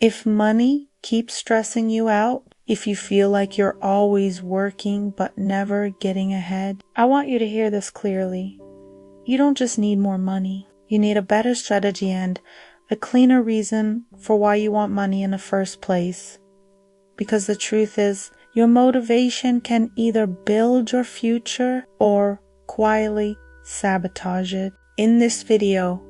If money keeps stressing you out, if you feel like you're always working but never getting ahead, I want you to hear this clearly. You don't just need more money. You need a better strategy and a cleaner reason for why you want money in the first place. Because the truth is, your motivation can either build your future or quietly sabotage it. In this video,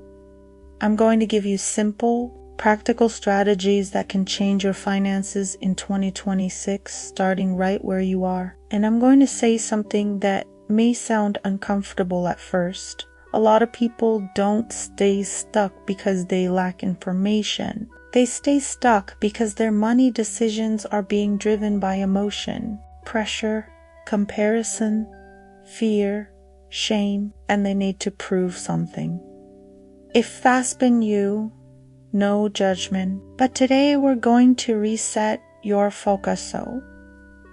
I'm going to give you simple, practical strategies that can change your finances in 2026, starting right where you are. And I'm going to say something that may sound uncomfortable at first. A lot of people don't stay stuck because they lack information. They stay stuck because their money decisions are being driven by emotion, pressure, comparison, fear, shame, and they need to prove something. If that's been you, no judgment. But today we're going to reset your focus so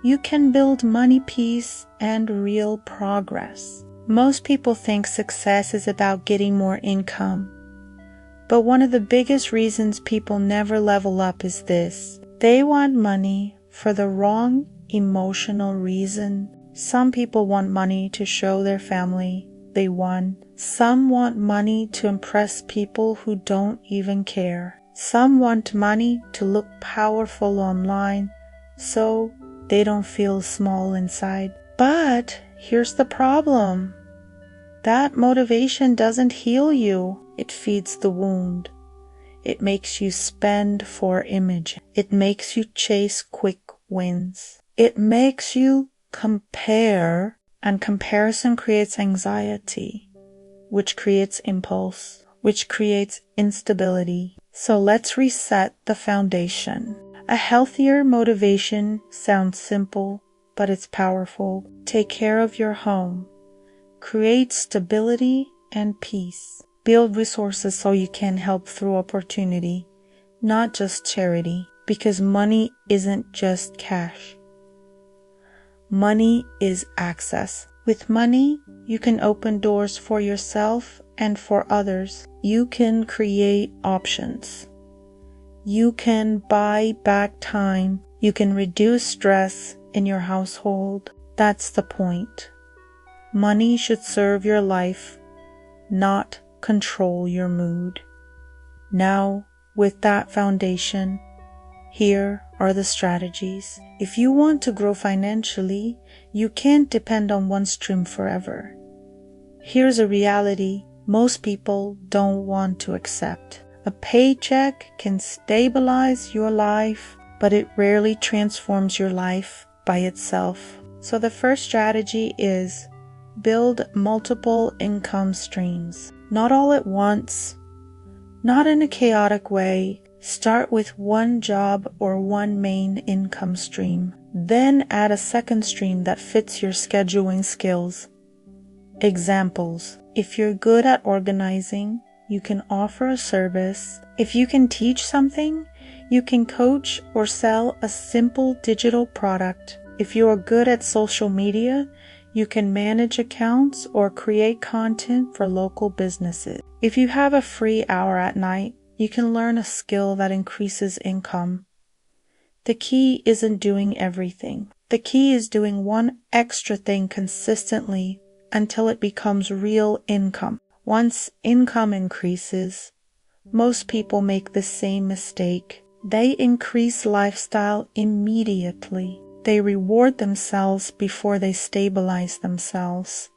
you can build money peace and real progress. Most people think success is about getting more income. But one of the biggest reasons people never level up is this. They want money for the wrong emotional reason. Some people want money to show their family they won. Some want money to impress people who don't even care. Some want money to look powerful online so they don't feel small inside. But here's the problem. That motivation doesn't heal you. It feeds the wound. It makes you spend for image. It makes you chase quick wins. It makes you compare, and comparison creates anxiety, which creates impulse, which creates instability. So let's reset the foundation. A healthier motivation sounds simple, but it's powerful. Take care of your home. Create stability and peace. Build resources so you can help through opportunity, not just charity, because money isn't just cash. Money is access. With money, you can open doors for yourself and for others. You can create options. You can buy back time. You can reduce stress in your household. That's the point. Money should serve your life, not control your mood. Now, with that foundation, here are the strategies. If you want to grow financially, you can't depend on one stream forever. Here's a reality most people don't want to accept. A paycheck can stabilize your life, but it rarely transforms your life by itself. So the first strategy is build multiple income streams. Not all at once, not in a chaotic way. Start with one job or one main income stream. Then add a second stream that fits your scheduling skills. Examples: if you're good at organizing, you can offer a service. If you can teach something, you can coach or sell a simple digital product. If you are good at social media, you can manage accounts or create content for local businesses. If you have a free hour at night, you can learn a skill that increases income. The key isn't doing everything. The key is doing one extra thing consistently until it becomes real income. Once income increases, most people make the same mistake. They increase lifestyle immediately. They reward themselves before they stabilize themselves.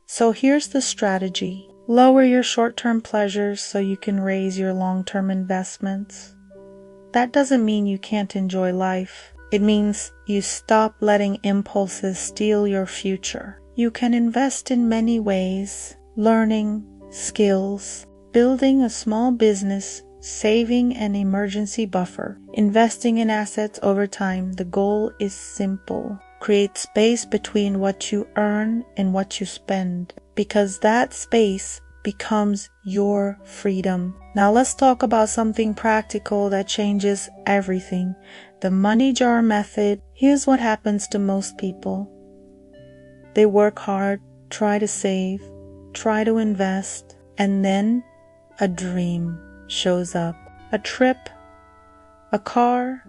So here's the strategy. Lower your short-term pleasures so you can raise your long-term investments. That doesn't mean you can't enjoy life. It means you stop letting impulses steal your future. You can invest in many ways: learning, skills, building a small business, saving an emergency buffer, investing in assets over time. The goal is simple. Create space between what you earn and what you spend, because that space becomes your freedom. Now let's talk about something practical that changes everything. The money jar method. Here's what happens to most people. They work hard, try to save, try to invest, and then a dream shows up. A trip, a car,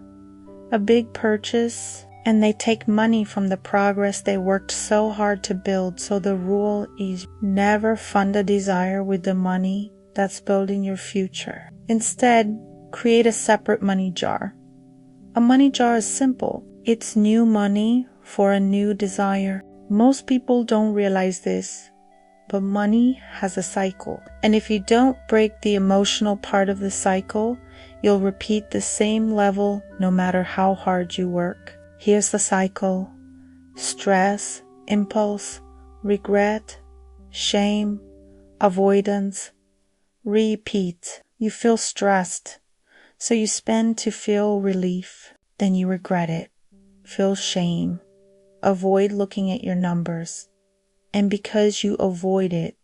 a big purchase, and they take money from the progress they worked so hard to build. So the rule is never fund a desire with the money that's building your future. Instead, create a separate money jar. A money jar is simple. It's new money for a new desire. Most people don't realize this, but money has a cycle. And if you don't break the emotional part of the cycle, you'll repeat the same level no matter how hard you work. Here's the cycle: stress, impulse, regret, shame, avoidance, repeat. You feel stressed, so you spend to feel relief. Then you regret it, feel shame, avoid looking at your numbers. And because you avoid it,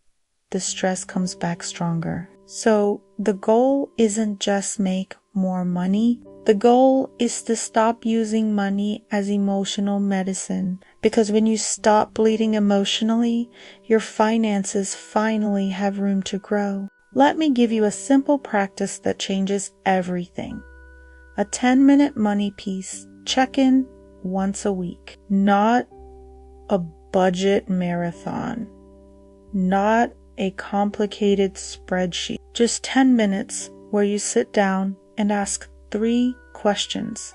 the stress comes back stronger. So the goal isn't just make more money. The goal is to stop using money as emotional medicine. Because when you stop bleeding emotionally, your finances finally have room to grow. Let me give you a simple practice that changes everything. A 10-minute money piece check-in once a week. Not a budget marathon. Not a complicated spreadsheet. Just 10 minutes where you sit down and ask 3 questions.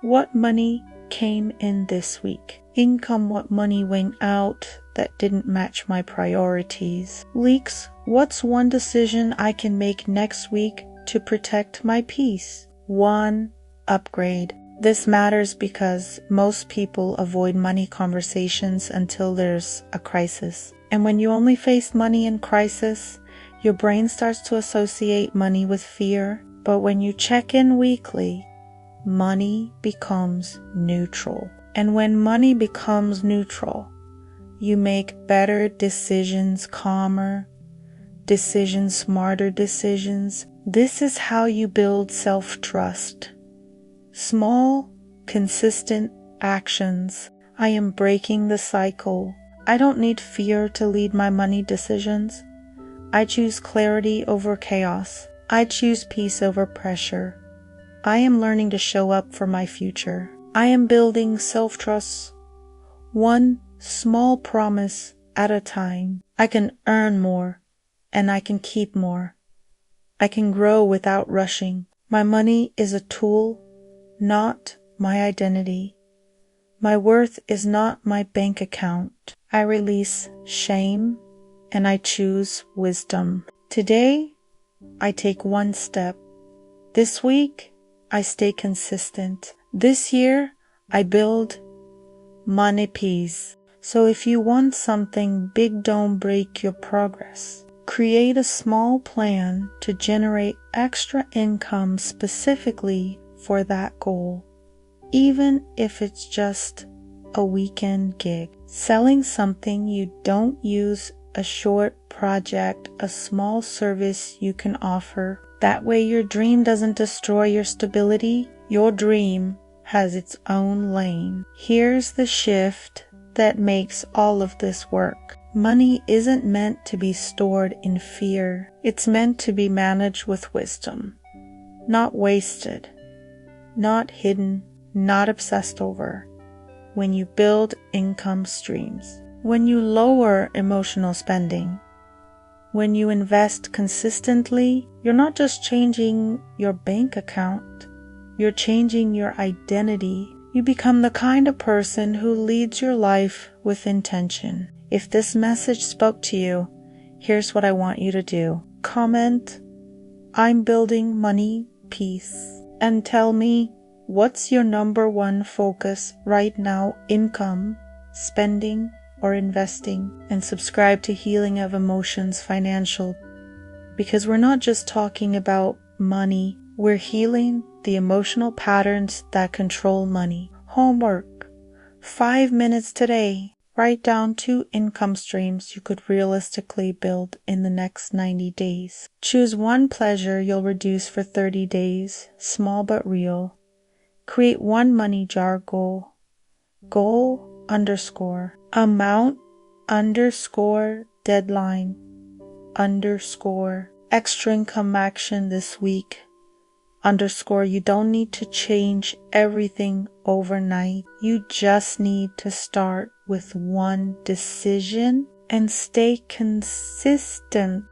What money came in this week? Income: what money went out that didn't match my priorities? Leaks: what's one decision I can make next week to protect my peace? 1 upgrade. This matters because most people avoid money conversations until there's a crisis. And when you only face money in crisis, your brain starts to associate money with fear. But when you check in weekly, money becomes neutral. And when money becomes neutral, you make better decisions, calmer decisions, smarter decisions. This is how you build self-trust. Small, consistent actions. I am breaking the cycle. I don't need fear to lead my money decisions. I choose clarity over chaos. I choose peace over pressure. I am learning to show up for my future. I am building self-trust, one small promise at a time. I can earn more, and I can keep more. I can grow without rushing. My money is a tool, not my identity. My worth is not my bank account. I release shame and I choose wisdom. Today, I take 1 step. This week, I stay consistent. This year, I build money peace. So if you want something big, don't break your progress. Create a small plan to generate extra income specifically for that goal, even if it's just a weekend gig. Selling something you don't use, a short project, a small service you can offer. That way your dream doesn't destroy your stability. Your dream has its own lane. Here's the shift that makes all of this work. Money isn't meant to be stored in fear. It's meant to be managed with wisdom, not wasted, not hidden, not obsessed over. When you build income streams, when you lower emotional spending, when you invest consistently, you're not just changing your bank account, you're changing your identity. You become the kind of person who leads your life with intention. If this message spoke to you, here's what I want you to do. Comment, "I'm building money peace," and tell me, what's your number 1 focus right now? Income, spending, or investing? And subscribe to Healing of Emotions Financial, because we're not just talking about money, we're healing the emotional patterns that control money. Homework: 5 minutes today. Write down 2 income streams you could realistically build in the next 90 days. Choose 1 pleasure you'll reduce for 30 days, small but real. Create 1 money jar goal. Goal _ amount _ deadline _ extra income action this week Underscore, you don't need to change everything overnight. You just need to start with one decision and stay consistent